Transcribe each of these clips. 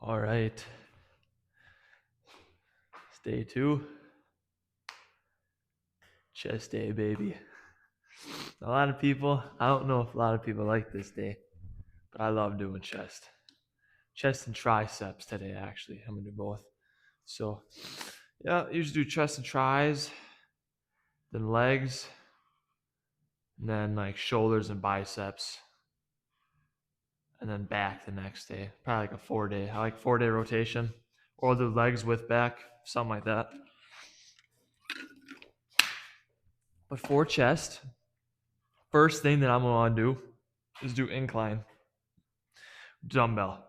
All right. It's day 2. Chest day, baby. A lot of people, I don't know if a lot of people like this day, but I love doing chest. Chest and triceps today, actually. I'm going to do both. So, yeah, I usually do chest and tris, then legs, and then like shoulders and biceps, and then back the next day. Probably like a 4-day. I like 4-day rotation, or the legs with back, something like that. But for chest, first thing that I'm going to do is do incline dumbbell.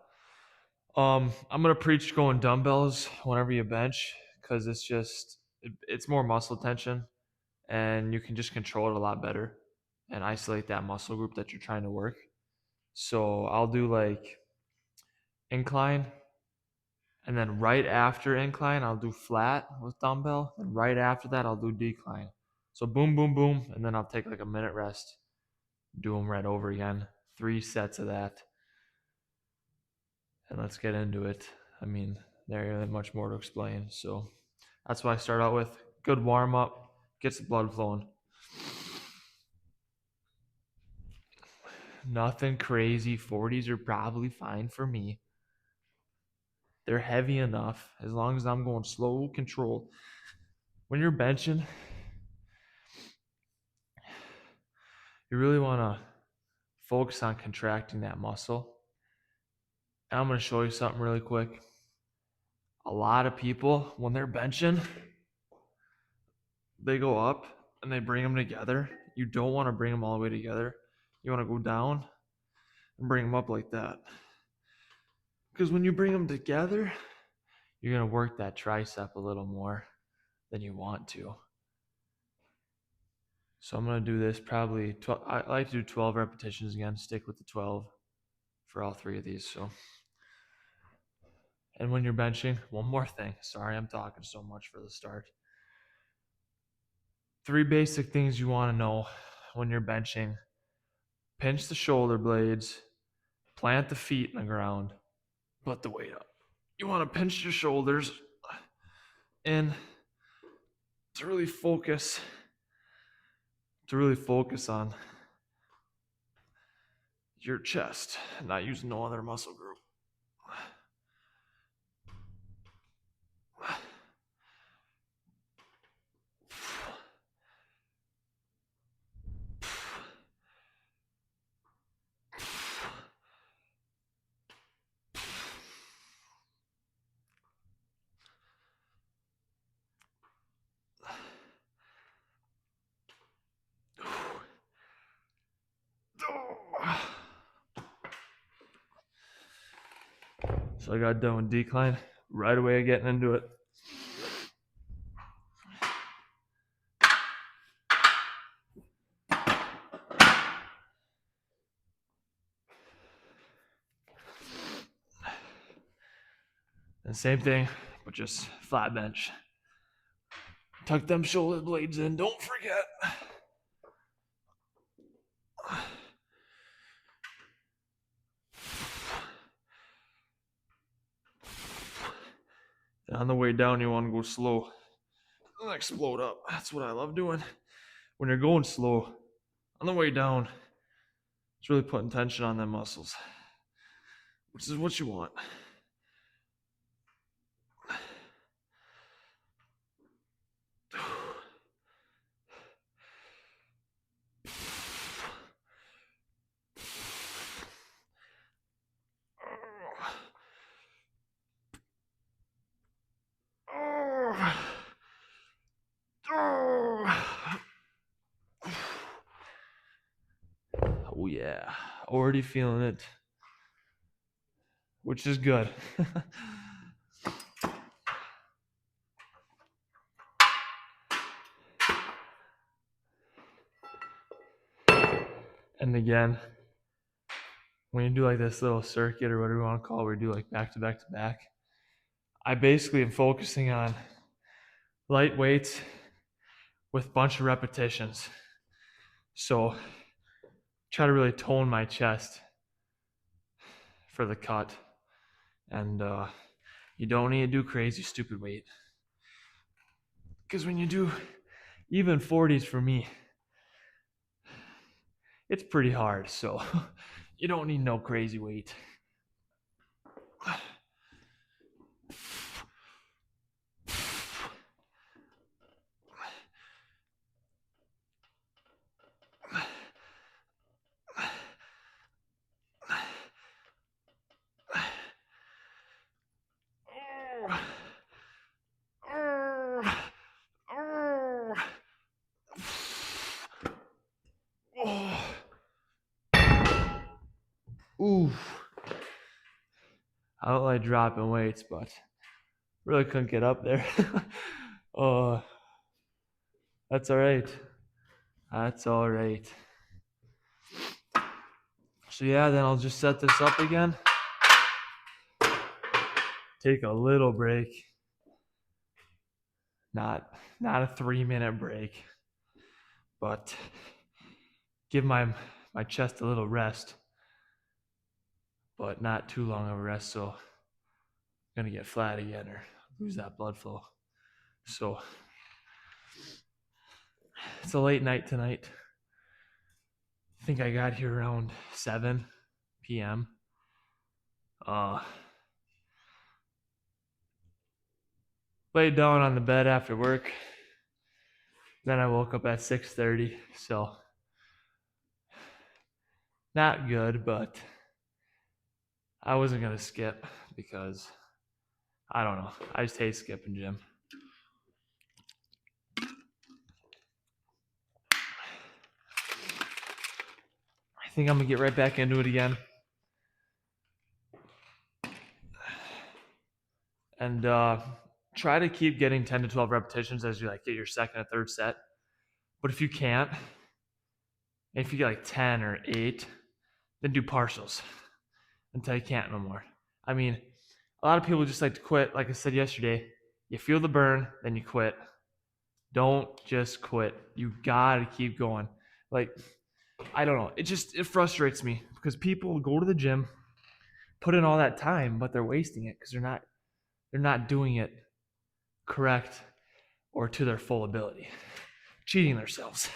I'm gonna preach going dumbbells whenever you bench because it's more muscle tension and you can just control it a lot better and isolate that muscle group that you're trying to work. So I'll do like incline, and then right after incline I'll do flat with dumbbell, and right after that I'll do decline. So boom, boom, boom, and then I'll take like a minute rest, do them right over again. 3 sets of that. And let's get into it. I mean, there isn't much more to explain. So that's what I start out with. Good warm up, gets the blood flowing. Nothing crazy. 40s are probably fine for me. They're heavy enough as long as I'm going slow, controlled. When you're benching, you really want to focus on contracting that muscle. And I'm going to show you something really quick. A lot of people, when they're benching, they go up and they bring them together. You don't want to bring them all the way together. You want to go down and bring them up like that. Because when you bring them together, you're going to work that tricep a little more than you want to. So I'm going to do this probably, I like to do 12 repetitions again, stick with the 12 for all 3 of these. So, and when you're benching, one more thing. Sorry, I'm talking so much for the start. 3 basic things you want to know when you're benching. Pinch the shoulder blades, plant the feet in the ground, put the weight up. You want to pinch your shoulders in to really focus on your chest, not using no other muscle group. So I got done with decline right away, getting into it. And same thing, but just flat bench. Tuck them shoulder blades in, don't forget. And on the way down, you want to go slow and explode up. That's what I love doing. When you're going slow, on the way down, it's really putting tension on them muscles, which is what you want. Oh yeah, already feeling it, which is good. And again, when you do like this little circuit or whatever you want to call it, where you do like back to back to back, I basically am focusing on light weights with a bunch of repetitions. So try to really tone my chest for the cut And you don't need to do crazy stupid weight. Because when you do even 40s for me, it's pretty hard. So you don't need no crazy weight. Ooh. I don't like dropping weights, but really couldn't get up there. Oh, that's all right. That's all right. So yeah, then I'll just set this up again. Take a little break. Not a 3-minute break, but give my chest a little rest, but not too long of a rest, so I'm gonna get flat again or lose that blood flow. So it's a late night tonight. I think I got here around 7 p.m. Laid down on the bed after work. Then I woke up at 6:30, so not good, but I wasn't gonna skip because I don't know. I just hate skipping gym. I think I'm gonna get right back into it again. And try to keep getting 10 to 12 repetitions as you like get your second or third set. But if you can't, if you get like 10 or 8, then do partials until you can't no more. I mean, a lot of people just like to quit. Like I said yesterday, you feel the burn, then you quit. Don't just quit. You gotta keep going. Like, I don't know. It frustrates me because people go to the gym, put in all that time, but they're wasting it because they're not doing it correct or to their full ability. Cheating themselves.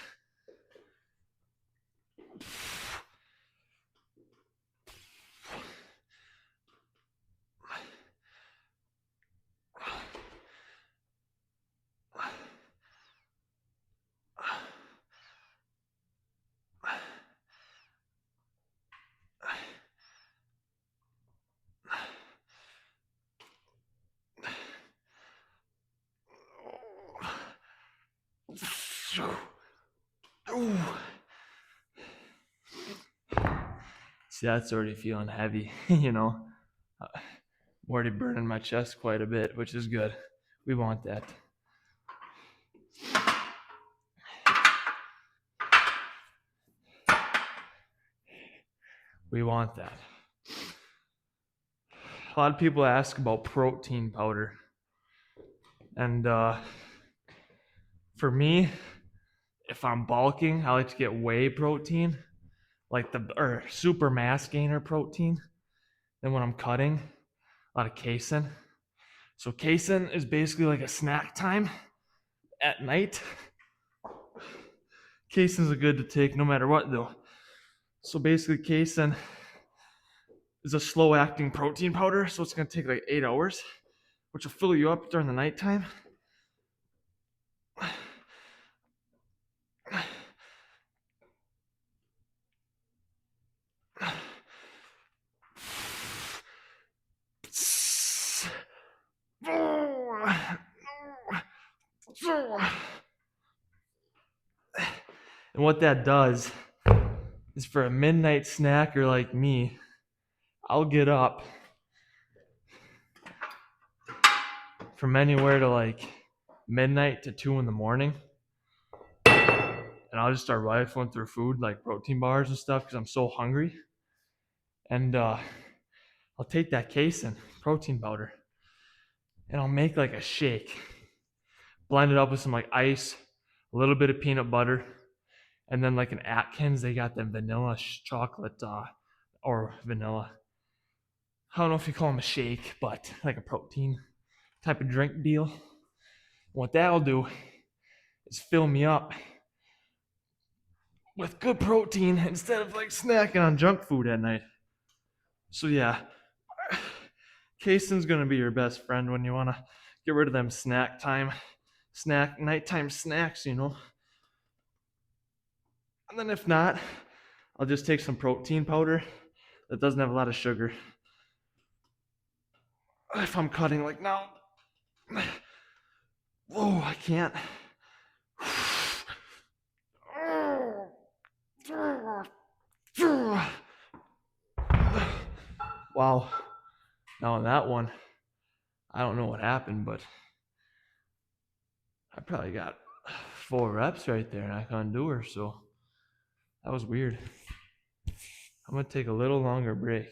See, that's already feeling heavy, you know. I'm already burning my chest quite a bit, which is good. We want that. We want that. A lot of people ask about protein powder. And for me, if I'm bulking, I like to get whey protein, like or super mass gainer protein. Then when I'm cutting, a lot of casein. So casein is basically like a snack time at night. Casein is good to take no matter what though. So basically casein is a slow acting protein powder. So it's going to take like 8 hours, which will fill you up during the nighttime. And what that does is for a midnight snacker like me, I'll get up from anywhere to like midnight to 2 in the morning. And I'll just start rifling through food like protein bars and stuff because I'm so hungry. And I'll take that casein protein powder and I'll make like a shake. Blend it up with some like ice, a little bit of peanut butter, and then like an Atkins, they got them vanilla chocolate or vanilla. I don't know if you call them a shake, but like a protein type of drink deal. What that'll do is fill me up with good protein instead of like snacking on junk food at night. So yeah, casein's gonna be your best friend when you wanna get rid of them nighttime snacks, you know. And then if not, I'll just take some protein powder that doesn't have a lot of sugar. If I'm cutting like now, oh, I can't. Wow. Now on that one, I don't know what happened, but I probably got 4 reps right there and I couldn't do her, so that was weird. I'm gonna take a little longer break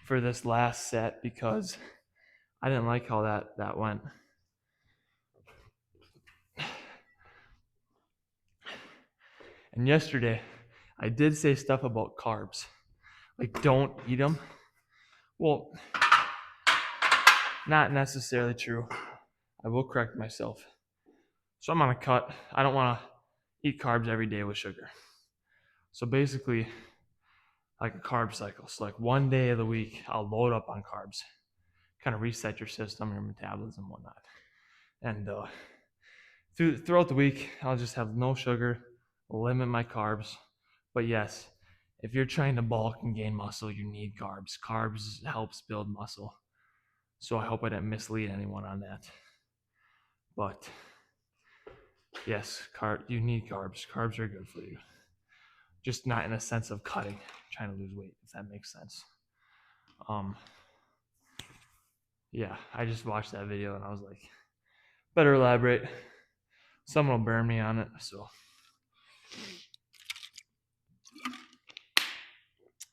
for this last set because I didn't like how that went. And yesterday, I did say stuff about carbs, like don't eat them. Well, not necessarily true. I will correct myself. So I'm on a cut. I don't want to eat carbs every day with sugar. So basically, like a carb cycle. So like one day of the week, I'll load up on carbs, kind of reset your system, your metabolism, and whatnot. And throughout the week, I'll just have no sugar, limit my carbs. But yes, if you're trying to bulk and gain muscle, you need carbs. Carbs helps build muscle. So I hope I didn't mislead anyone on that. But yes, you need carbs. Carbs are good for you. Just not in a sense of cutting, trying to lose weight, if that makes sense. Yeah, I just watched that video and I was like, better elaborate. Someone will burn me on it, so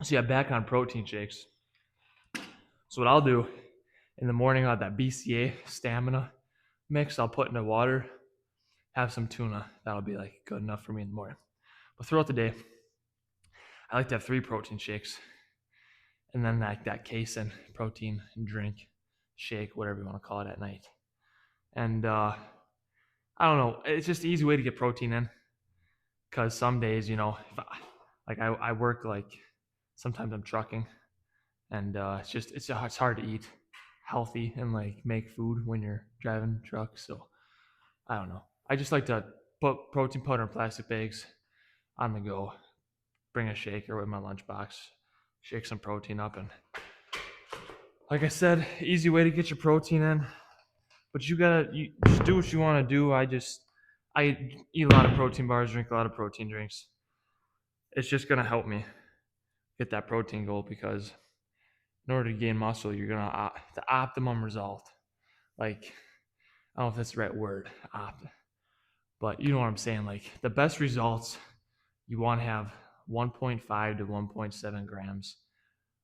yeah, back on protein shakes. So what I'll do in the morning, I'll have that BCA stamina mix I'll put into water, have some tuna. That'll be like good enough for me in the morning. But throughout the day, I like to have 3 protein shakes. And then that casein protein drink, shake, whatever you want to call it, at night. And I don't know, it's just an easy way to get protein in. Because some days, you know, I work like, sometimes I'm trucking. And it's hard to eat healthy and like make food when you're driving trucks. So I don't know. I just like to put protein powder in plastic bags on the go, bring a shaker with my lunchbox, shake some protein up, and like I said, easy way to get your protein in. But you just do what you want to do. I eat a lot of protein bars, drink a lot of protein drinks. It's just gonna help me get that protein goal because in order to gain muscle, you're gonna the optimum result. Like, I don't know if that's the right word, but you know what I'm saying. Like the best results, you want to have 1.5 to 1.7 grams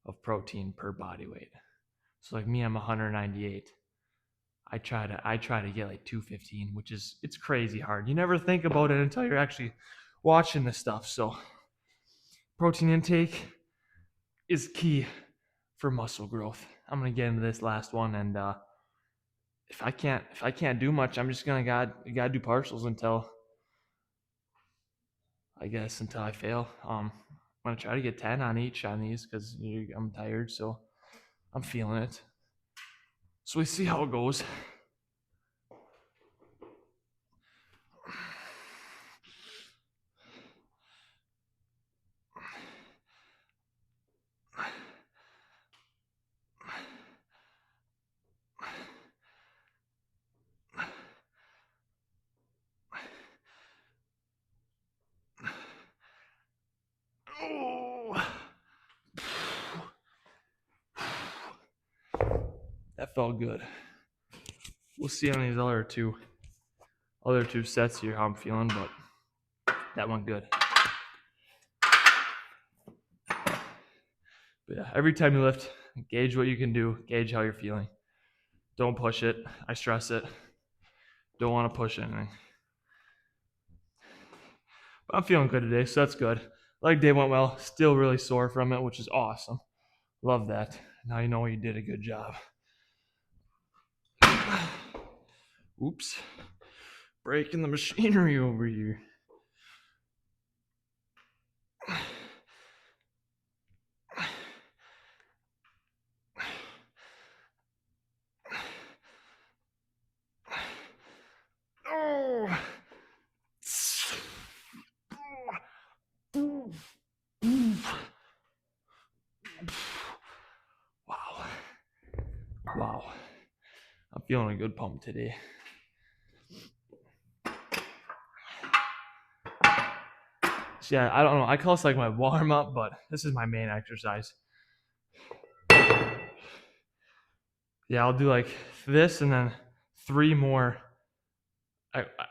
of protein per body weight. So like me, I'm 198. I try to get like 215, which is, it's crazy hard. You never think about it until you're actually watching this stuff. So protein intake is key for muscle growth. I'm gonna get into this last one, and if I can't do much, I'm just gonna gotta do partials until I fail. I'm gonna try to get 10 on each on these because I'm tired, so I'm feeling it. So we see how it goes. That felt good. We'll see on these other two sets here how I'm feeling, but that went good. But yeah, every time you lift, gauge what you can do, gauge how you're feeling. Don't push it. I stress it. Don't want to push anything. But I'm feeling good today, so that's good. Leg day went well. Still really sore from it, which is awesome. Love that. Now you know you did a good job. Oops. Breaking the machinery over here. Oh. Wow. Wow. I'm feeling a good pump today. So yeah, I don't know. I call this like my warm up, but this is my main exercise. Yeah, I'll do like this and then 3 more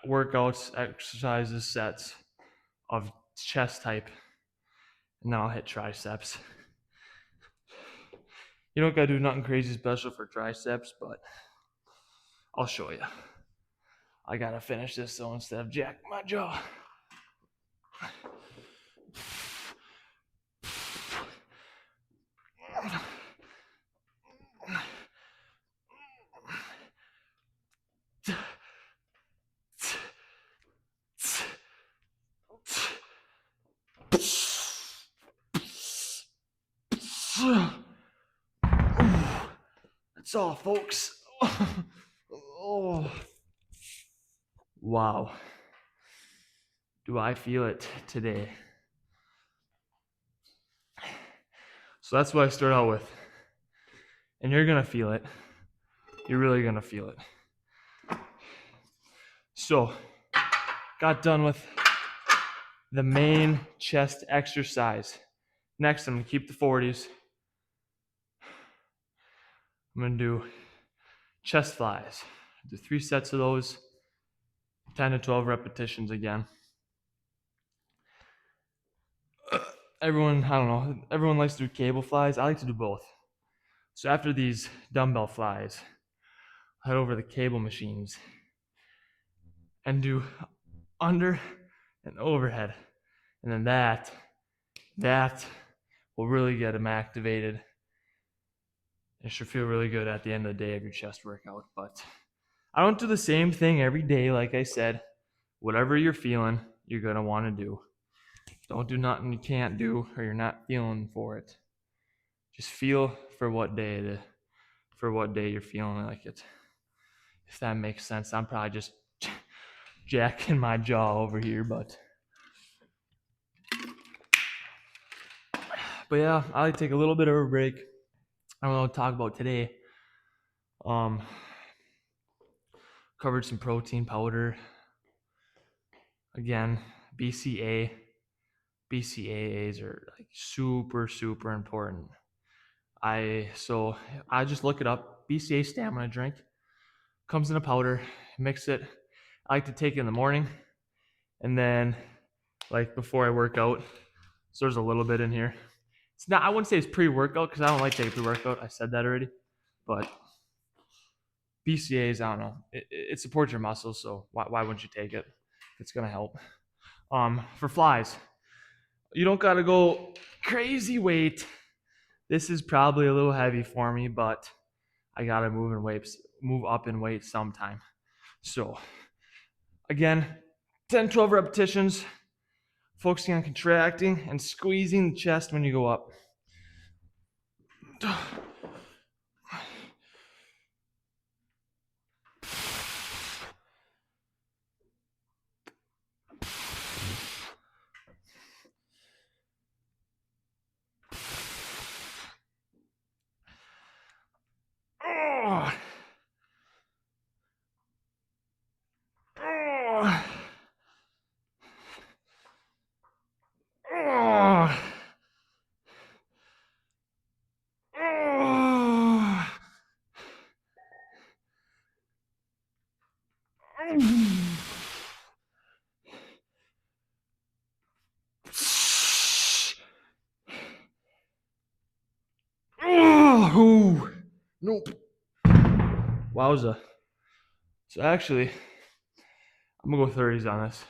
workouts, exercises, sets of chest type. And then I'll hit triceps. You don't gotta do nothing crazy special for triceps, but I'll show you. I gotta finish this though instead of jack my jaw. That's all, folks. Oh. Wow. Do I feel it today? So that's what I start out with. And you're going to feel it. You're really going to feel it. So, got done with the main chest exercise. Next, I'm going to keep the 40s. I'm going to do chest flies. Do 3 sets of those, 10 to 12 repetitions again. Everyone likes to do cable flies. I like to do both. So after these dumbbell flies, head over to the cable machines and do under and overhead. And then that will really get them activated. It should feel really good at the end of the day of your chest workout. But I don't do the same thing every day. Like I said, whatever you're feeling, you're going to want to do. Don't do nothing you can't do or you're not feeling for it. Just feel for what day you're feeling like it. If that makes sense. I'm probably just jacking my jaw over here, but yeah, I like to take a little bit of a break. I want to talk about today. Covered some protein powder. Again, BCAAs are like super, super important. I just look it up. BCA stamina drink comes in a powder. Mix it. I like to take it in the morning, and then like before I work out. So there's a little bit in here. It's not. I wouldn't say it's pre-workout because I don't like taking pre-workout. I said that already, but BCAAs, I don't know. It supports your muscles, so why wouldn't you take it? It's gonna help. For flies, you don't gotta go crazy weight. This is probably a little heavy for me, but I gotta move up in weight sometime. So again, 10, 12 repetitions, focusing on contracting and squeezing the chest when you go up. Oh, nope. Wowza. So actually, I'm gonna go 30s on this.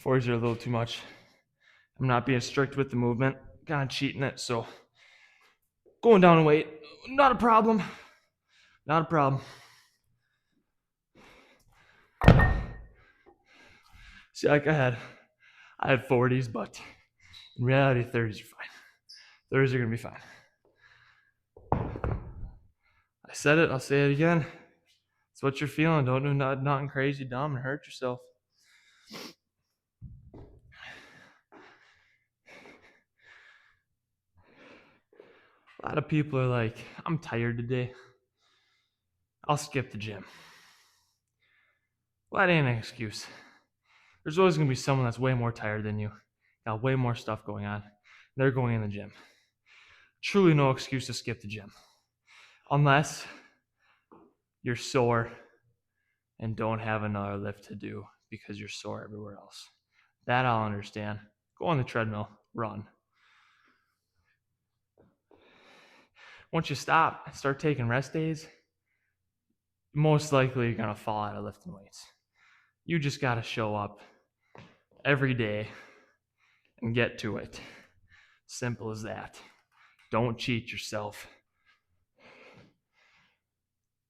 40s are a little too much. I'm not being strict with the movement, kind of cheating it. So Going down in weight, not a problem. Not a problem. See, like I had 40s, but in reality, 30s are fine. 30s are gonna be fine. I said it, I'll say it again. It's what you're feeling. Don't do nothing crazy, dumb, and hurt yourself. A lot of people are like, I'm tired today. I'll skip the gym. Well, that ain't an excuse. There's always going to be someone that's way more tired than you, got way more stuff going on. They're going in the gym. Truly no excuse to skip the gym. Unless you're sore and don't have another lift to do because you're sore everywhere else. That I'll understand. Go on the treadmill, run. Once you stop, start taking rest days, most likely you're going to fall out of lifting weights. You just got to show up every day and get to it. Simple as that. Don't cheat yourself.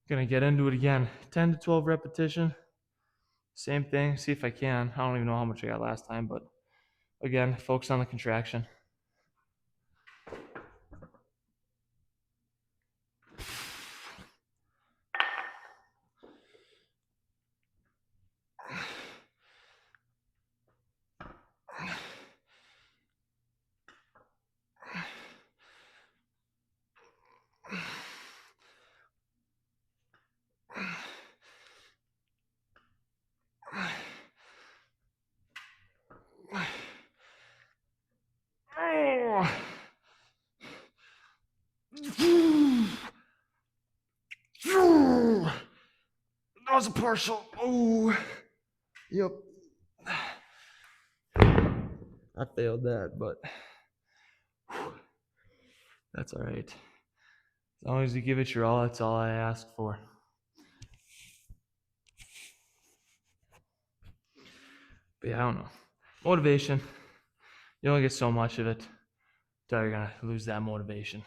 Gonna get into it again. 10 to 12 repetition. Same thing. See if I can. I don't even know how much I got last time, but again, focus on the contraction. That was a partial. Oh, yep. I failed that, but that's all right. As long as you give it your all, that's all I ask for. But yeah, I don't know. Motivation. You only get so much of it until you're going to lose that motivation.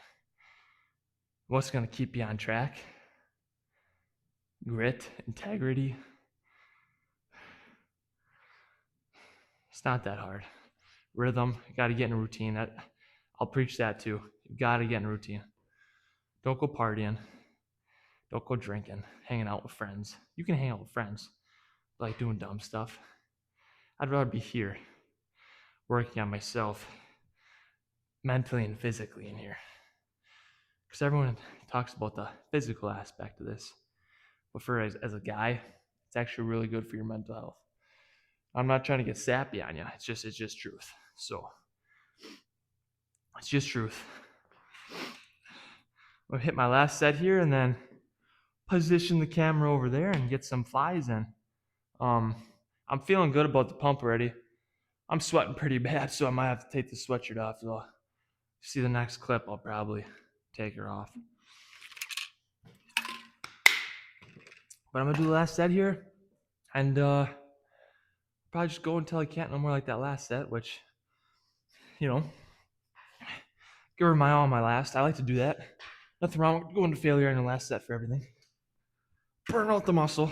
What's going to keep you on track? Grit, integrity. It's not that hard. Rhythm, you got to get in a routine. I'll preach that too. You got to get in a routine. Don't go partying. Don't go drinking, hanging out with friends. You can hang out with friends, like doing dumb stuff. I'd rather be here, working on myself, mentally and physically in here. Because everyone talks about the physical aspect of this. But as a guy, it's actually really good for your mental health. I'm not trying to get sappy on you. It's just truth. So, it's just truth. I'll hit my last set here and then position the camera over there and get some flies in. I'm feeling good about the pump already. I'm sweating pretty bad, so I might have to take the sweatshirt off. So, see the next clip, I'll probably take her off. But I'm going to do the last set here. And probably just go until I can't no more like that last set, which, give her my all on my last. I like to do that. Nothing wrong with going to failure in the last set for everything. Burn out the muscle.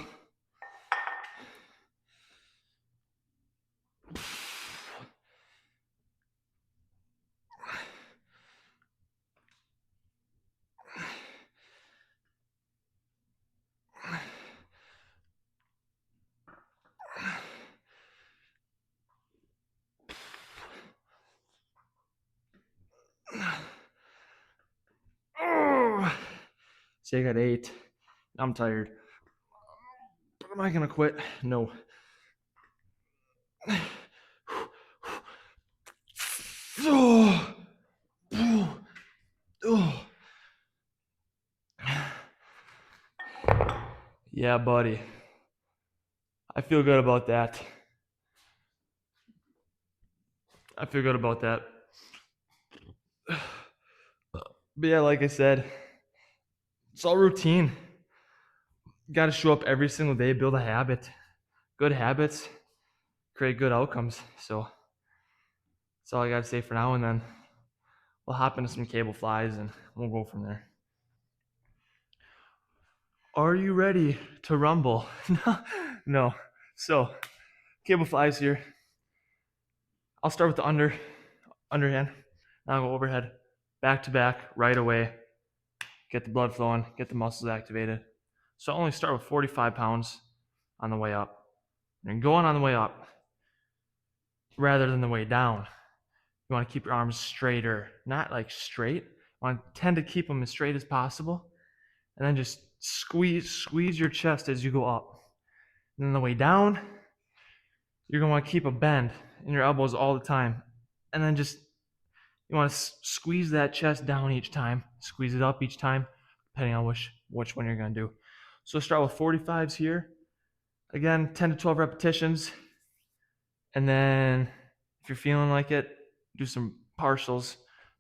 See, I got 8. I'm tired. But am I going to quit? No. Yeah, buddy. I feel good about that. But yeah, like I said, it's all routine. You got to show up every single day, build a habit. Good habits create good outcomes. So that's all I got to say for now. And then we'll hop into some cable flies and we'll go from there. Are you ready to rumble? No. So, cable flies here. I'll start with the underhand. Now I'll go overhead, back to back, right away. Get the blood flowing, get the muscles activated. So I only start with 45 pounds on the way up. And going on the way up rather than the way down. You want to keep your arms straighter, not like straight. You want to tend to keep them as straight as possible. And then just squeeze your chest as you go up. And then the way down, you're going to want to keep a bend in your elbows all the time. And then just, you want to squeeze that chest down each time, squeeze it up each time, depending on which one you're going to do. So start with 45s here. Again, 10 to 12 repetitions. And then if you're feeling like it, do some partials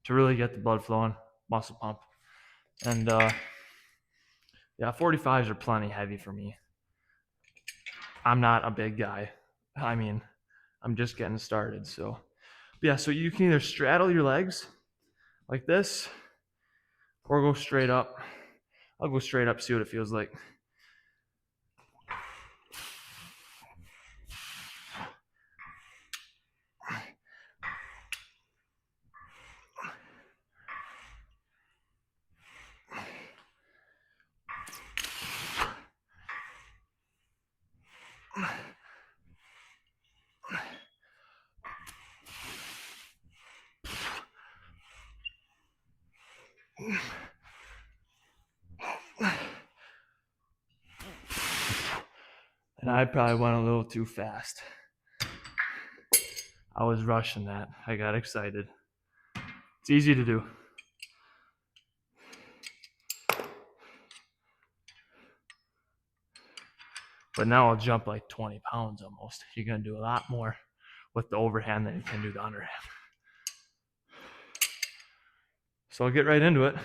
to really get the blood flowing, muscle pump. And yeah, 45s are plenty heavy for me. I'm not a big guy. I mean, I'm just getting started. So yeah, so you can either straddle your legs like this or go straight up. I'll go straight up, see what it feels like. And I probably went a little too fast. I was rushing that. I got excited. It's easy to do. But now I'll jump like 20 pounds almost. You're going to do a lot more with the overhand than you can do the underhand. So I'll get right into it.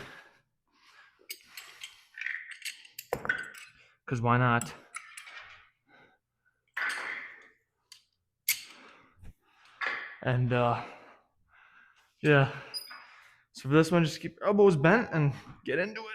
Because why not? And yeah. So for this one, just keep your elbows bent and get into it.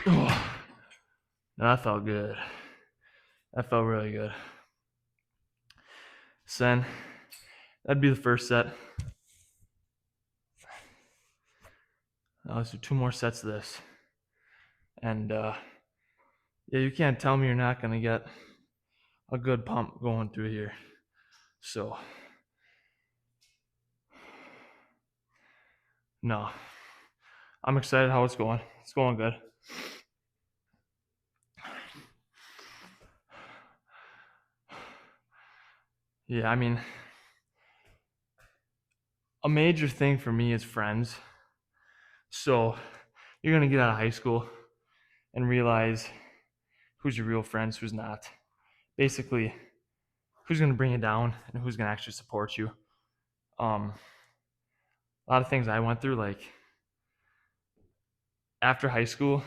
Oh. That felt good. That felt really good. So then, that'd be the first set. Now let's do 2 more sets of this. And yeah, you can't tell me you're not going to get a good pump going through here. So, no. I'm excited how it's going. It's going good. Yeah, I mean, a major thing for me is friends. So, you're going to get out of high school and realize who's your real friends, who's not. Basically, who's going to bring you down and who's going to actually support you. A lot of things I went through, like after high school,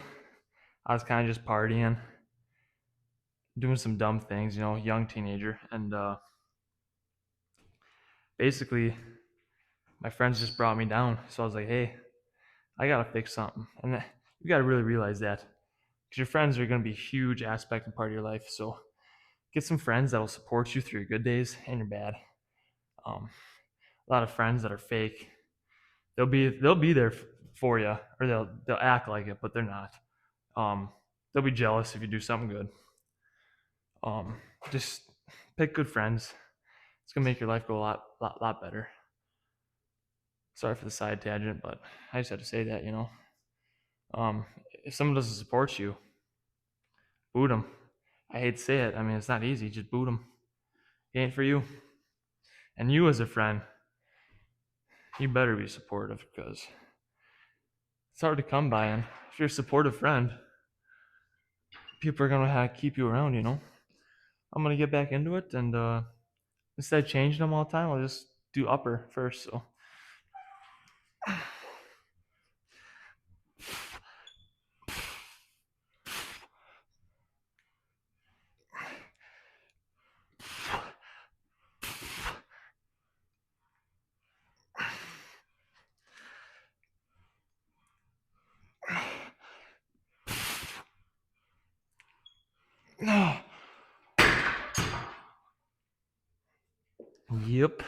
I was kind of just partying, doing some dumb things, young teenager. And basically, my friends just brought me down. So I was like, hey, I got to fix something. And you got to really realize that because your friends are going to be a huge aspect and part of your life. So get some friends that will support you through your good days and your bad. A lot of friends that are fake. They'll be there for you, or they'll act like it, but they're not. They'll be jealous if you do something good. Just pick good friends. It's gonna make your life go a lot better. Sorry for the side tangent, but I just had to say that, if someone doesn't support you, boot them. I hate to say it. I mean, it's not easy. Just boot them. It ain't for you. And you as a friend, you better be supportive because It's hard to come by, and if you're a supportive friend, people are gonna keep you around. I'm gonna get back into it, and instead of changing them all the time, I'll just do upper first. So. Yep.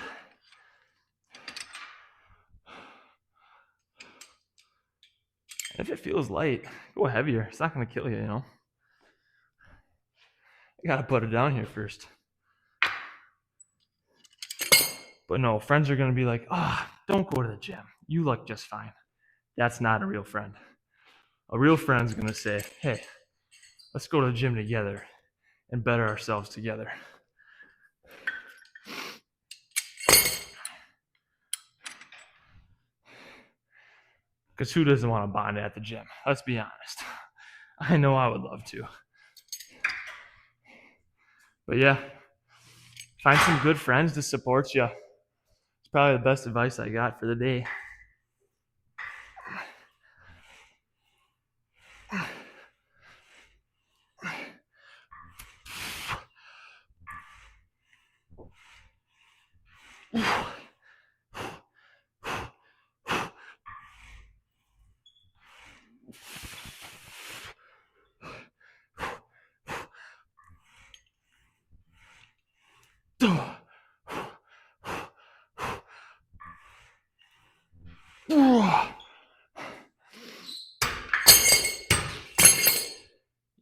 If it feels light, go heavier. It's not gonna kill you, You gotta put it down here first. But no, friends are gonna be like, don't go to the gym. You look just fine. That's not a real friend. A real friend's gonna say, hey, let's go to the gym together and better ourselves together. Because who doesn't want to bond at the gym? Let's be honest. I know I would love to. But yeah, find some good friends to support you. It's probably the best advice I got for the day.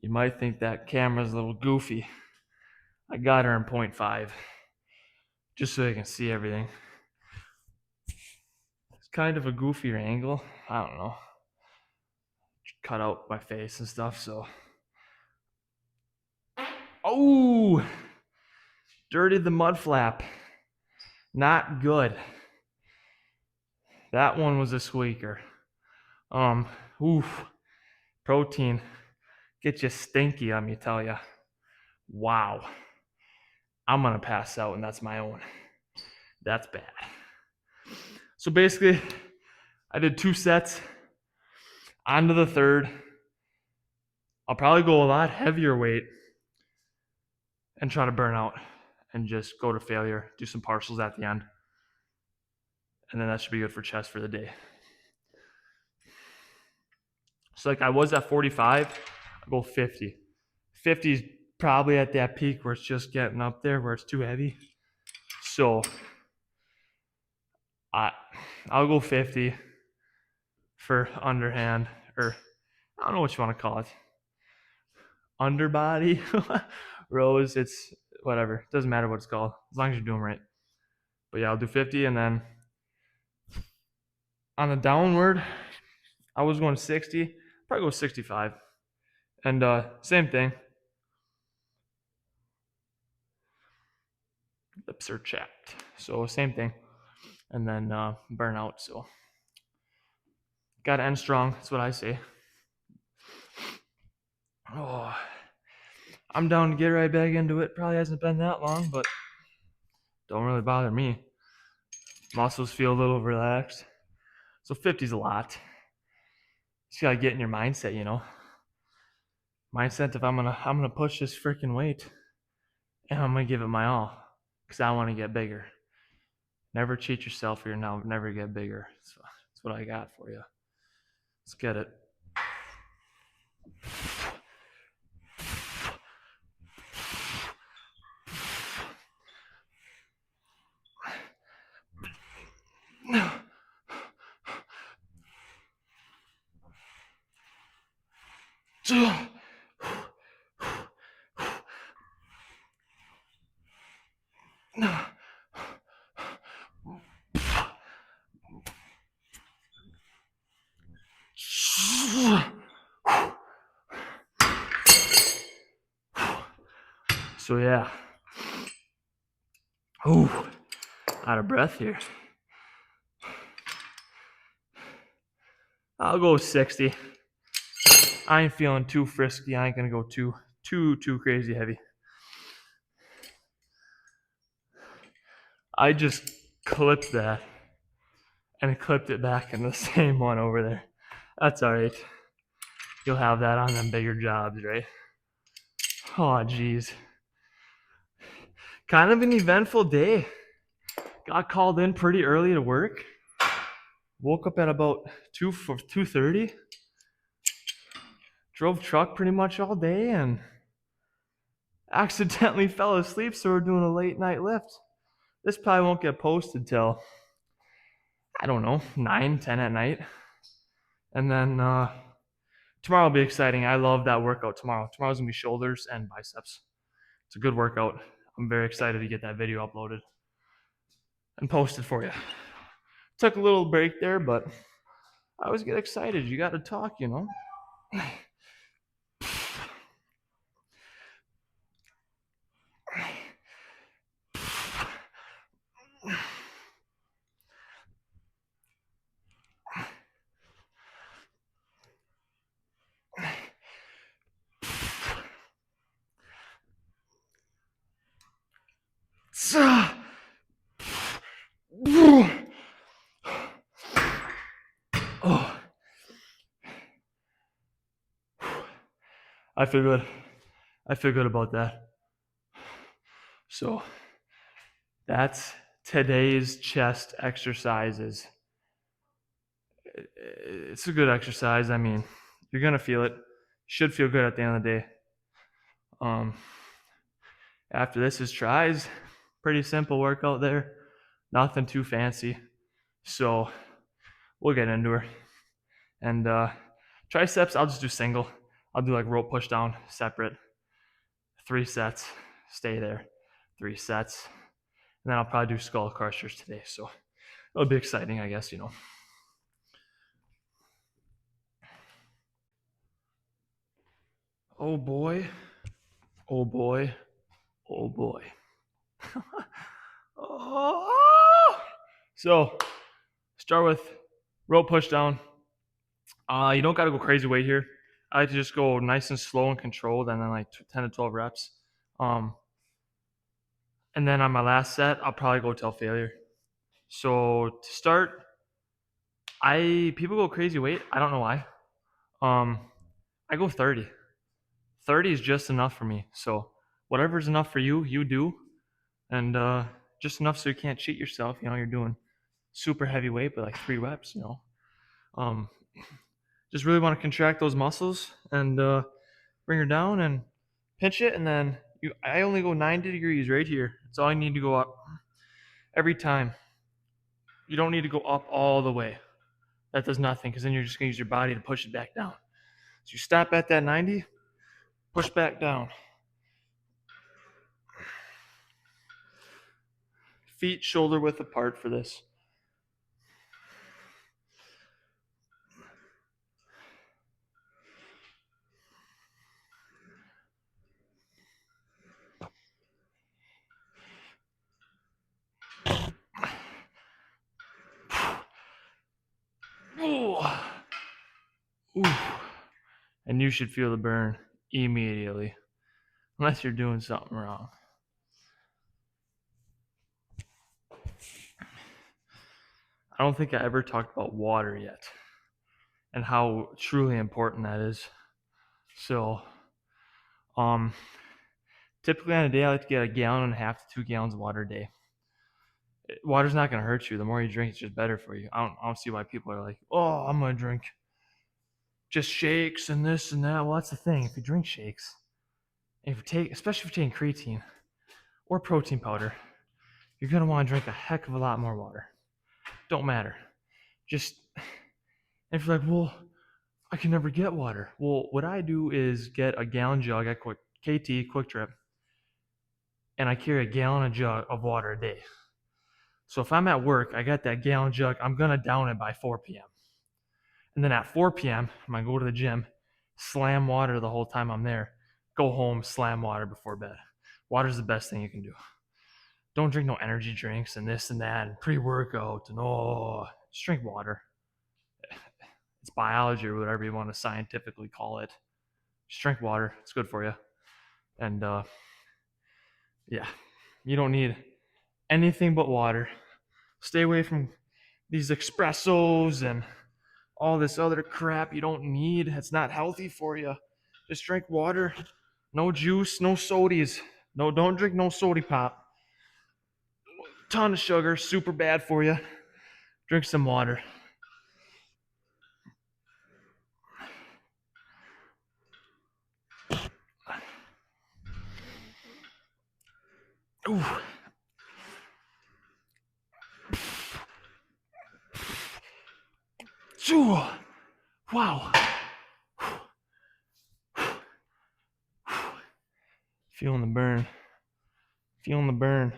You might think that camera's a little goofy. I got her in 0.5 just so you can see everything. It's kind of a goofier angle. I don't know. Cut out my face and stuff, so. Oh! Dirtied the mud flap. Not good. That one was a squeaker. Protein. Get you stinky, let me tell you. Wow. I'm gonna pass out, and that's my own. That's bad. So basically, I did 2 sets. On to the third. I'll probably go a lot heavier weight and try to burn out and just go to failure. Do some partials at the end. And then that should be good for chest for the day. So like I was at 45, I go 50. 50 is probably at that peak where it's just getting up there where it's too heavy. So I'll go 50 for underhand, or I don't know what you want to call it. Underbody, rows, it's whatever. Doesn't matter what it's called, as long as you're doing right. But yeah, I'll do 50, and then on the downward, I was going 60, probably go 65. And same thing. Lips are chapped. So same thing. And then burn out. So gotta end strong. That's what I say. Oh, I'm down to get right back into it. Probably hasn't been that long, but don't really bother me. Muscles feel a little relaxed. So 50's a lot. Just gotta get in your mindset, Mindset if I'm gonna push this freaking weight, and I'm gonna give it my all, because I want to get bigger. Never cheat yourself, or you'll never get bigger. So that's what I got for you. Let's get it. So yeah. Out of breath here. I'll go 60. I ain't feeling too frisky. I ain't gonna go too crazy heavy. I just clipped that and clipped it back in the same one over there. That's all right. You'll have that on them bigger jobs, right? Oh, geez. Kind of an eventful day. Got called in pretty early to work. Woke up at about 2:30. Drove truck pretty much all day and accidentally fell asleep, so we're doing a late night lift. This probably won't get posted till, I don't know, 9, 10 at night. And then tomorrow will be exciting. I love that workout tomorrow. Tomorrow's going to be shoulders and biceps. It's a good workout. I'm very excited to get that video uploaded and posted for you. Took a little break there, but I always get excited. You got to talk, you know. Oh, I feel good. I feel good about that. So that's today's chest exercises. It's a good exercise. I mean, you're gonna feel it. Should feel good at the end of the day. After this is tries. Pretty simple workout there. Nothing too fancy. So we'll get into her. And triceps, I'll just do single. I'll do like rope push down, separate. 3 sets. Stay there. 3 sets. And then I'll probably do skull crushers today. So it'll be exciting, I guess, you know. Oh boy. Oh boy. Oh boy. Oh. So start with rope push down. You don't got to go crazy weight here. I like to just go nice and slow and controlled, and then like 10 to 12 reps. And then on my last set, I'll probably go till failure. So to start, people go crazy weight. I don't know why. I go 30. 30 is just enough for me. So whatever's enough for you, you do, and just enough so you can't cheat yourself. You know, you're doing super heavy weight, but like 3 reps. You know, just really want to contract those muscles and bring her down and pinch it, and then I only go 90 degrees right here. That's all I need to go up every time. You don't need to go up all the way. That does nothing, because then you're just going to use your body to push it back down. So you stop at that 90, push back down. Feet shoulder width apart for this. Ooh. Ooh. And you should feel the burn immediately, unless you're doing something wrong. I don't think I ever talked about water yet and how truly important that is. So, typically on a day, I like to get 1.5 gallons to 2 gallons of water a day. Water's not going to hurt you. The more you drink, it's just better for you. I don't see why people are like, oh, I'm going to drink just shakes and this and that. Well, that's the thing. If you drink shakes, and especially if you're taking creatine or protein powder, you're going to want to drink a heck of a lot more water. Don't matter. Just, if you're like, well, I can never get water. Well, what I do is get a gallon jug at KT, Quick Trip, and I carry a gallon of water a day. So if I'm at work, I got that gallon jug, I'm going to down it by 4 p.m. And then at 4 p.m., I'm going to go to the gym, slam water the whole time I'm there, go home, slam water before bed. Water's the best thing you can do. Don't drink no energy drinks and this and that and pre-workout and just drink water. It's biology or whatever you want to scientifically call it. Just drink water. It's good for you. And yeah, you don't need anything but water. Stay away from these espressos and all this other crap you don't need. It's not healthy for you. Just drink water. No juice, no sodies. No, don't drink no sody pop. Ton of sugar, super bad for you. Drink some water. Ooh. Ooh. Wow. Feeling the burn. Feeling the burn.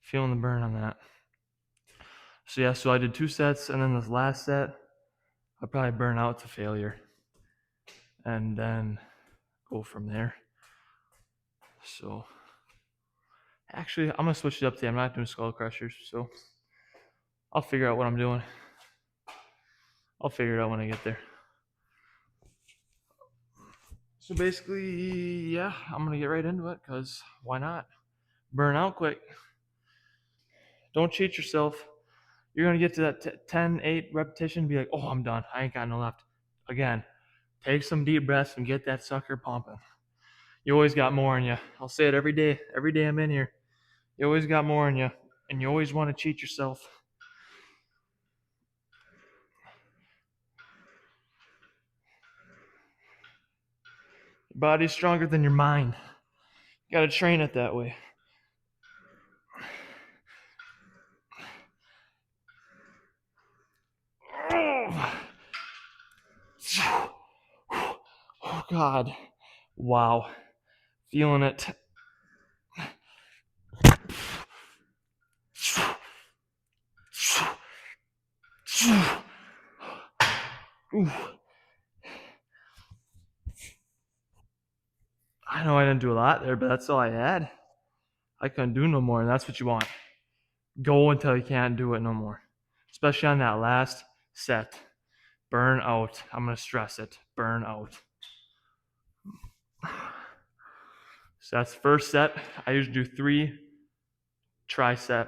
Feeling the burn on that. So yeah, so I did 2 sets, and then this last set, I'll probably burn out to failure. And then go from there. So actually, I'm gonna switch it up today. I'm not doing skull crushers, so I'll figure out what I'm doing. I'll figure it out when I get there. So basically, yeah, I'm gonna get right into it, because why not? Burn out quick. Don't cheat yourself. You're gonna get to that 10, 8 repetition and be like, oh, I'm done. I ain't got no left. Again, take some deep breaths and get that sucker pumping. You always got more in you. I'll say it every day. Every day I'm in here. You always got more in you, and you always want to cheat yourself. Your body's stronger than your mind. You gotta train it that way. Oh God. Wow. Feeling it. Ooh. I know I didn't do a lot there, but that's all I had. I couldn't do no more, and that's what you want. Go until you can't do it no more. Especially on that last set. Burn out. I'm going to stress it. Burn out. So that's the first set. I usually do 3 tricep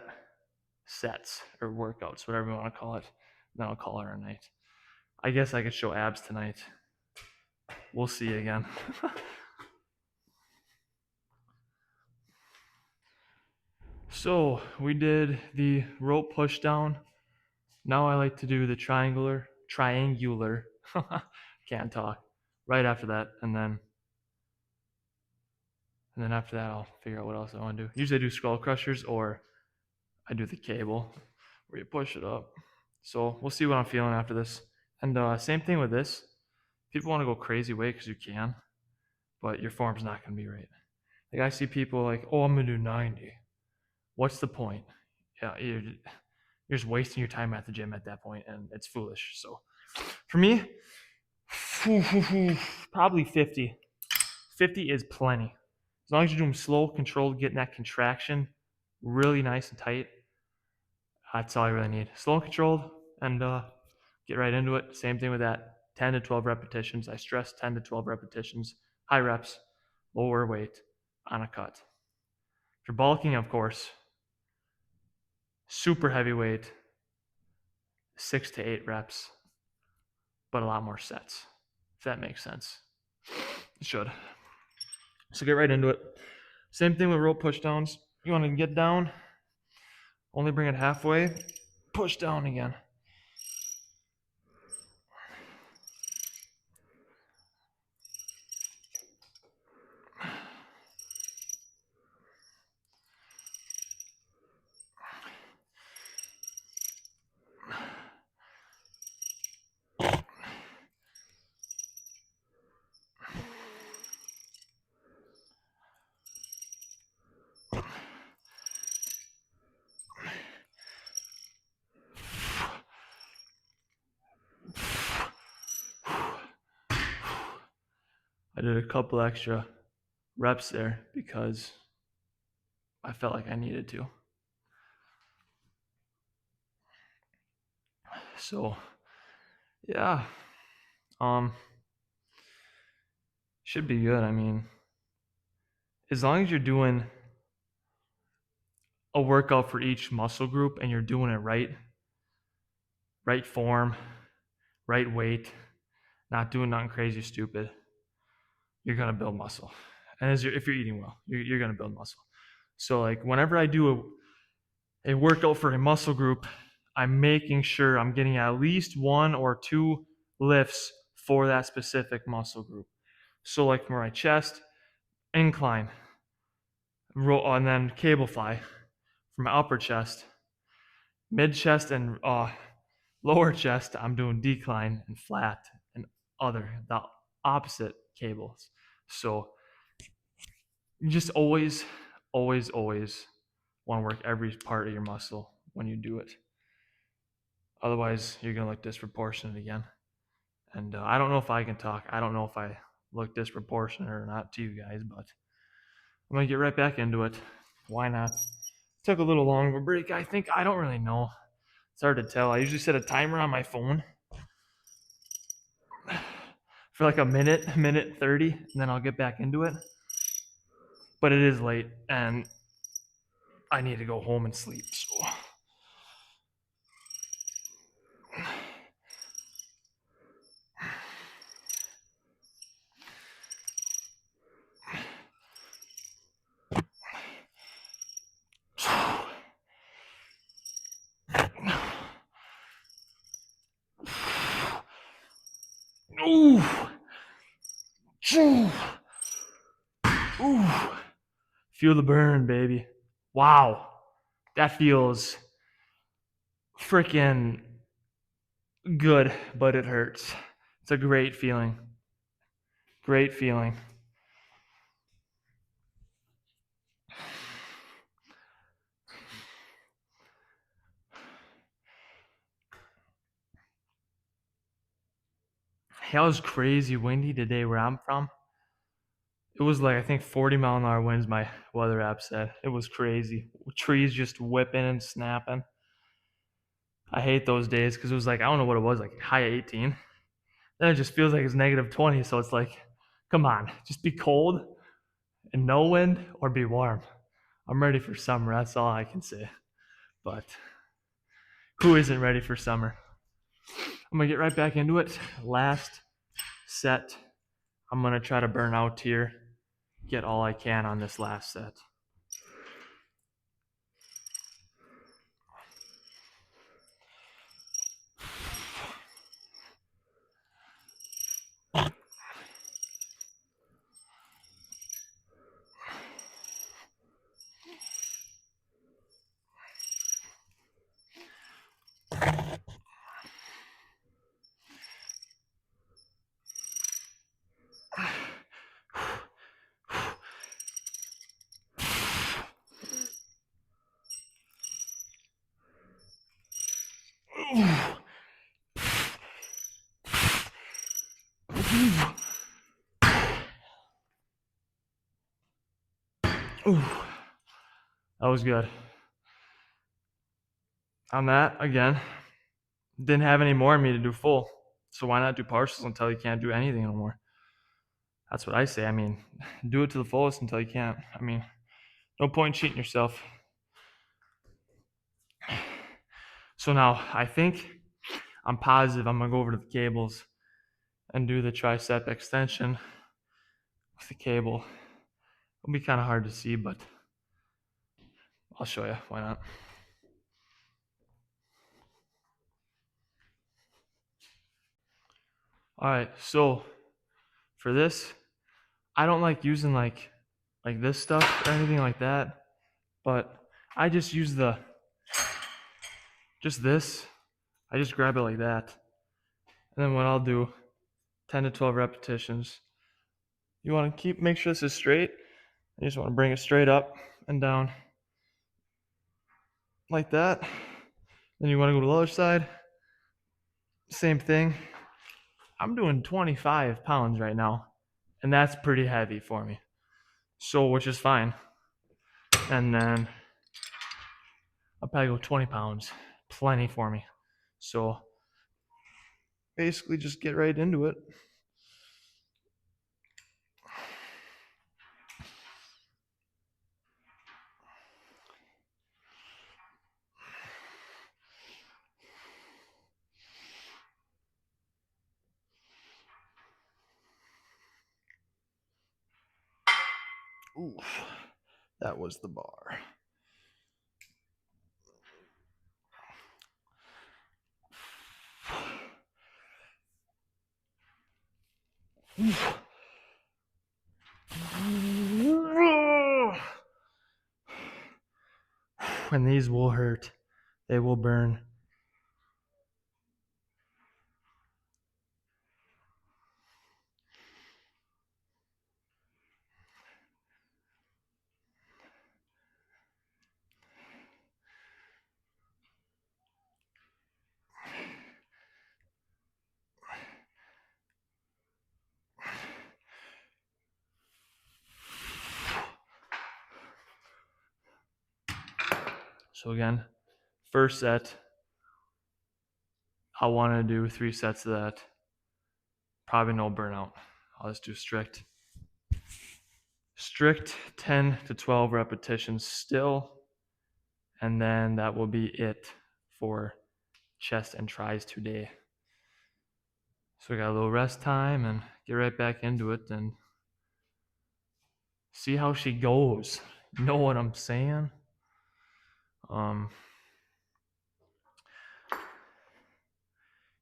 sets or workouts, whatever you want to call it. Then I'll call it a night. I guess I could show abs tonight. We'll see again. So we did the rope push down. Now I like to do the triangular, can't talk, right after that. And then after that, I'll figure out what else I want to do. Usually I do skull crushers, or I do the cable where you push it up. So we'll see what I'm feeling after this. And same thing with this. People want to go crazy weight because you can, but your form's not going to be right. Like I see people like, oh, I'm going to do 90. What's the point? Yeah, you're just wasting your time at the gym at that point, and it's foolish. So for me, probably 50. 50 is plenty. As long as you're doing slow, controlled, getting that contraction really nice and tight, that's all you really need. Slow and controlled, and get right into it. Same thing with that. 10 to 12 repetitions. I stress 10 to 12 repetitions. High reps, lower weight on a cut. If you're bulking, of course, super heavy weight, 6 to 8 reps, but a lot more sets, if that makes sense. It should. So get right into it. Same thing with rope push downs. You want to get down, only bring it halfway, push down again. I did a couple extra reps there because I felt like I needed to. So yeah, should be good. I mean, as long as you're doing a workout for each muscle group and you're doing it right, right form, right weight, not doing nothing crazy stupid, you're gonna build muscle. And if you're eating well, you're gonna build muscle. So like whenever I do a workout for a muscle group, I'm making sure I'm getting at least 1 or 2 lifts for that specific muscle group. So like for my chest, incline, roll, and then cable fly. For my upper chest, mid chest, and lower chest, I'm doing decline and flat and the opposite cables. So you just always want to work every part of your muscle when you do it. Otherwise, you're going to look disproportionate again. And I don't know if I can talk. I don't know if I look disproportionate or not to you guys, but I'm going to get right back into it. Why not? Took a little long of a break. I don't really know. It's hard to tell. I usually set a timer on my phone for like a minute 30, and then I'll get back into it. But it is late, and I need to go home and sleep. So. Ooh. Ooh. Feel the burn, baby. Wow. That feels freaking good, but it hurts. It's a great feeling. Great feeling. It was crazy windy today where I'm from. It was like, I think 40-mile-an-hour winds, my weather app said. It was crazy. Trees just whipping and snapping. I hate those days because it was like, I don't know what it was, like high 18. Then it just feels like it's negative 20. So it's like, come on, just be cold and no wind or be warm. I'm ready for summer. That's all I can say. But who isn't ready for summer? I'm going to get right back into it. Last set. I'm going to try to burn out here. Get all I can on this last set. Ooh, that was good. On that, again, didn't have any more in me to do full. So why not do partials until you can't do anything anymore? That's what I say. I mean, do it to the fullest until you can't. I mean, no point in cheating yourself. So now, I think I'm positive I'm going to go over to the cables and do the tricep extension with the cable. It'll be kind of hard to see, but I'll show you. Why not? All right, so for this, I don't like using like this stuff or anything like that, but I just use just this. I just grab it like that. And then what I'll do, 10 to 12 repetitions. You want to make sure this is straight. You just want to bring it straight up and down like that. Then you want to go to the other side. Same thing. I'm doing 25 pounds right now, and that's pretty heavy for me. So, which is fine. And then I'll probably go 20 pounds. Plenty for me. So basically just get right into it. Oof, that was the bar. And these will hurt. They will burn. So again, first set, I want to do 3 sets of that. Probably no burnout. I'll just do strict 10 to 12 repetitions still, and then that will be it for chest and tries today. So we got a little rest time and get right back into it and see how she goes. You know what I'm saying?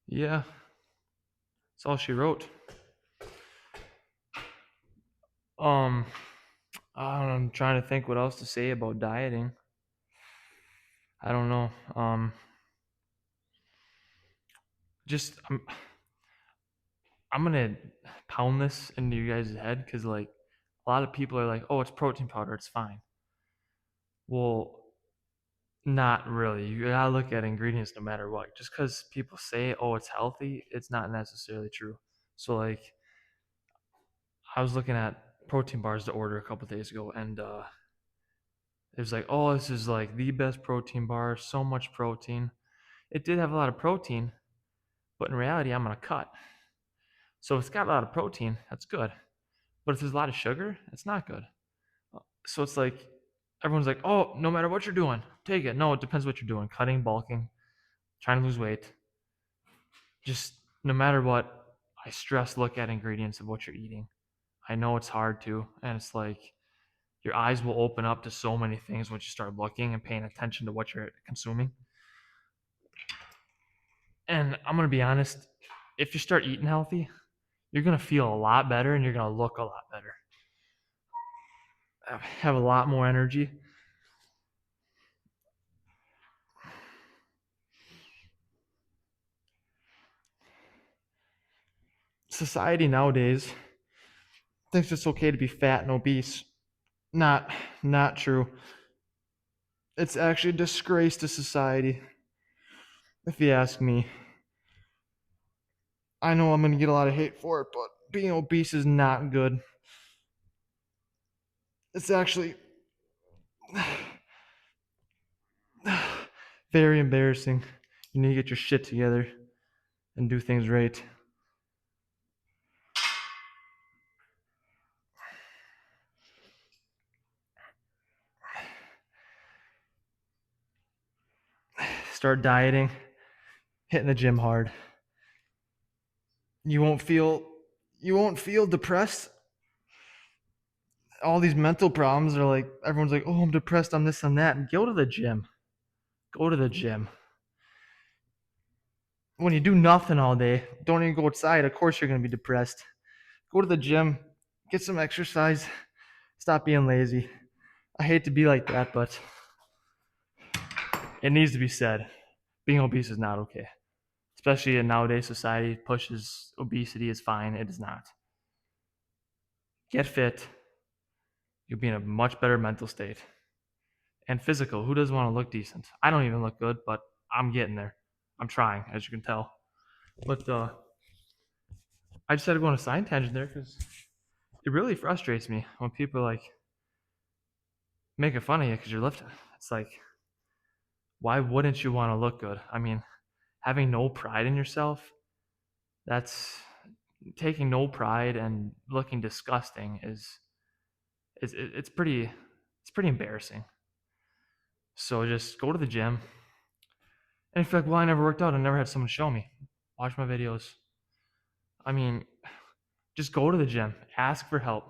Yeah, that's all she wrote. I'm trying to think what else to say about dieting. I don't know. I'm gonna pound this into you guys' head because like a lot of people are like, oh, it's protein powder, it's fine. Well, not really. You gotta look at ingredients no matter what. Just because people say, oh, it's healthy, it's not necessarily true. So like, I was looking at protein bars to order a couple days ago, and it was like, oh, this is like the best protein bar, so much protein. It did have a lot of protein, but in reality, I'm gonna cut. So if it's got a lot of protein, that's good. But if there's a lot of sugar, it's not good. So it's like everyone's like, oh, no matter what you're doing, take it. No, it depends what you're doing. Cutting, bulking, trying to lose weight. Just no matter what, I stress look at ingredients of what you're eating. I know it's hard to, and it's like your eyes will open up to so many things once you start looking and paying attention to what you're consuming. And I'm going to be honest, if you start eating healthy, you're going to feel a lot better and you're going to look a lot better. Have a lot more energy. Society nowadays thinks it's okay to be fat and obese. Not true. It's actually a disgrace to society, if you ask me. I know I'm going to get a lot of hate for it, but being obese is not good. It's actually very embarrassing. You need to get your shit together and do things right. Start dieting, hitting the gym hard. You won't feel depressed. All these mental problems are like everyone's like, "Oh, I'm depressed, I'm this, I'm that." And go to the gym. Go to the gym. When you do nothing all day, don't even go outside, of course you're going to be depressed. Go to the gym, get some exercise, stop being lazy. I hate to be like that, but it needs to be said. Being obese is not okay. Especially in nowadays society pushes obesity is fine. It is not. Get fit. You'll be in a much better mental state. And physical. Who doesn't want to look decent? I don't even look good, but I'm getting there. I'm trying, as you can tell. But I just had to go on a side tangent there because it really frustrates me when people like making fun of you because you're lifting. It's like, why wouldn't you want to look good? I mean, having no pride in yourself That's taking no pride and looking disgusting it's pretty embarrassing. So just go to the gym. And if you're like, well, I never worked out, I never had someone show me. Watch my videos. I mean, just go to the gym. Ask for help.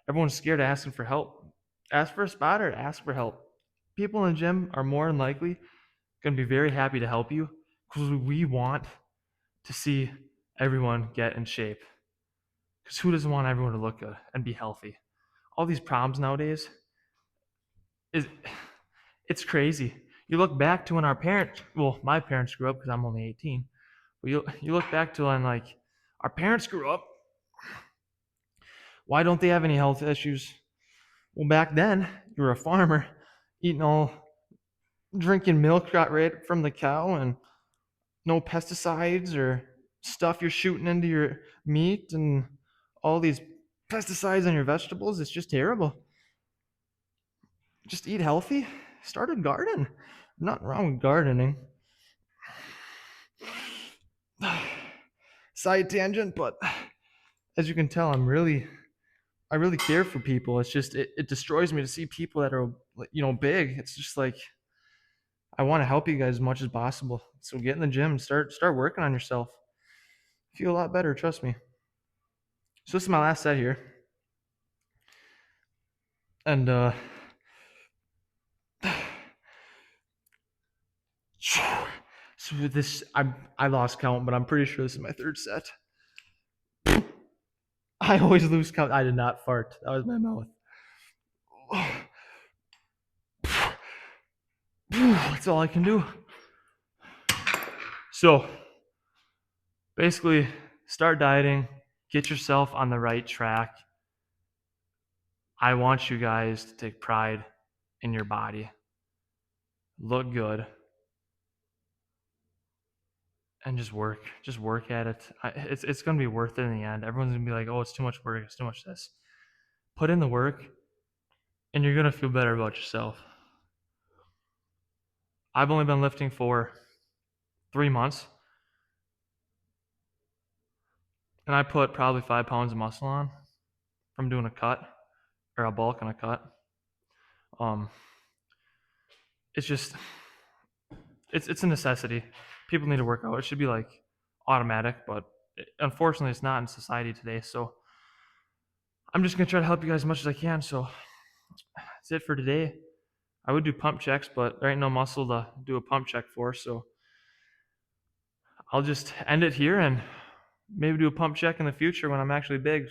Everyone's scared of asking for help. Ask for a spotter. Ask for help. People in the gym are more than likely going to be very happy to help you because we want to see everyone get in shape. Because who doesn't want everyone to look good and be healthy? All these problems nowadays is it's crazy. You look back to when my parents grew up because I'm only 18. But you look back to when like our parents grew up. Why don't they have any health issues? Well, back then you were a farmer, drinking milk got right from the cow, and no pesticides or stuff you're shooting into your meat and all these pesticides on your vegetables. It's just terrible. Just eat healthy. Start a garden. Nothing wrong with gardening. Side tangent, but as you can tell, I really care for people. It's just it destroys me to see people that are big. It's just like I want to help you guys as much as possible. So get in the gym and start working on yourself. Feel a lot better, trust me. So this is my last set here. And so this I lost count, but I'm pretty sure this is my third set. I always lose count. I did not fart. That was my mouth. That's all I can do. So basically, start dieting, get yourself on the right track. I want you guys to take pride in your body, look good, and just work at it. It's gonna be worth it in the end. Everyone's gonna be like, oh, it's too much work, it's too much this. Put in the work, and you're gonna feel better about yourself. I've only been lifting for 3 months, and I put probably 5 pounds of muscle on from doing a cut or a bulk and a cut. It's just it's a necessity. People need to work out. It should be like automatic, but unfortunately, it's not in society today. So I'm just gonna try to help you guys as much as I can. So that's it for today. I would do pump checks, but there ain't no muscle to do a pump check for. So I'll just end it here and maybe do a pump check in the future when I'm actually big.